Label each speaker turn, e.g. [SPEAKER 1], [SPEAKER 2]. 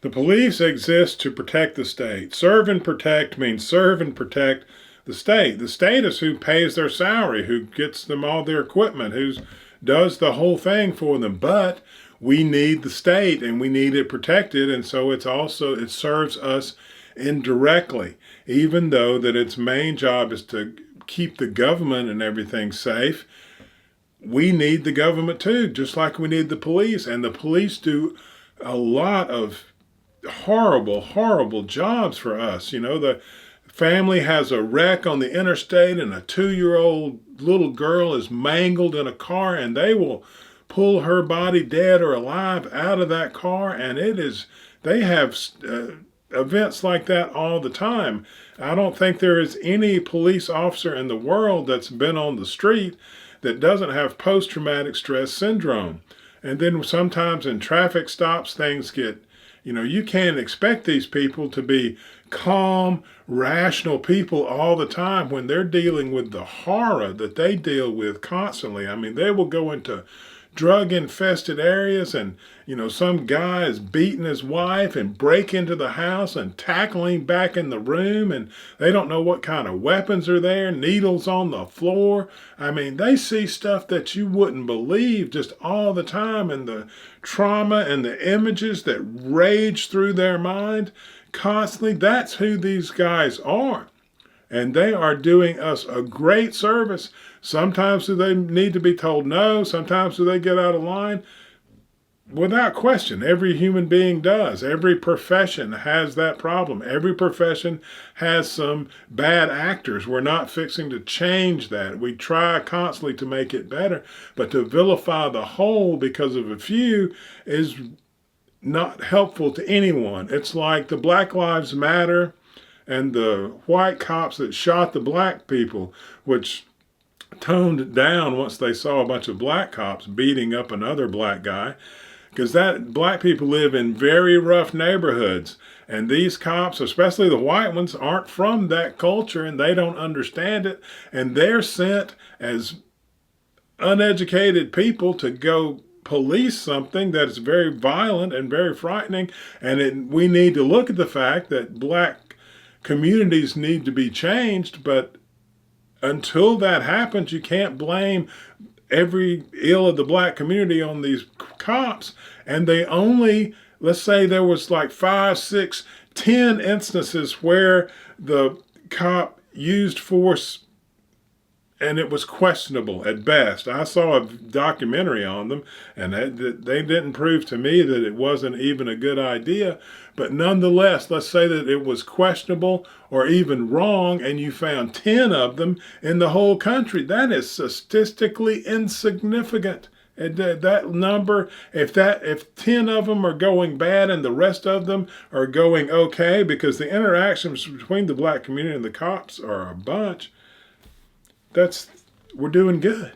[SPEAKER 1] The police exist to protect the state. Serve and protect means serve and protect the state. The state is who pays their salary, who gets them all their equipment, who does the whole thing for them. But we need the state and we need it protected, and so it serves us indirectly, even though that its main job is to keep the government and everything safe. We need the government too, just like we need the police, and the police do a lot of horrible jobs for us. The family has a wreck on the interstate and a 2-year-old little girl is mangled in a car, and they will pull her body dead or alive out of that car, and they have events like that all the time. I don't think there is any police officer in the world that's been on the street that doesn't have post-traumatic stress syndrome. And then sometimes in traffic stops, things get, you can't expect these people to be calm, rational people all the time when they're dealing with the horror that they deal with constantly. I mean, they will go into drug-infested areas, and some guy is beating his wife and break into the house and tackling back in the room, and they don't know what kind of weapons are there, needles on the floor. I mean, they see stuff that you wouldn't believe just all the time, and the trauma and the images that rage through their mind constantly, that's who these guys are. And they are doing us a great service. Sometimes do they need to be told no? Sometimes do they get out of line? Without question, every human being does. Every profession has that problem. Every profession has some bad actors. We're not fixing to change that. We try constantly to make it better. But to vilify the whole because of a few is not helpful to anyone. It's like the Black Lives Matter and the white cops that shot the black people, which toned down once they saw a bunch of black cops beating up another black guy, because that black people live in very rough neighborhoods, and these cops, especially the white ones, aren't from that culture and they don't understand it, and they're sent as uneducated people to go police something that is very violent and very frightening. And we need to look at the fact that black communities need to be changed, but until that happens, you can't blame every ill of the black community on these cops. And they only, let's say there was like 5, 6, 10 instances where the cop used force and it was questionable at best. I saw a documentary on them, and they didn't prove to me that it wasn't even a good idea. But nonetheless, let's say that it was questionable or even wrong, and you found 10 of them in the whole country. That is statistically insignificant. And that number, if 10 of them are going bad and the rest of them are going okay, because the interactions between the black community and the cops are a bunch, we're doing good.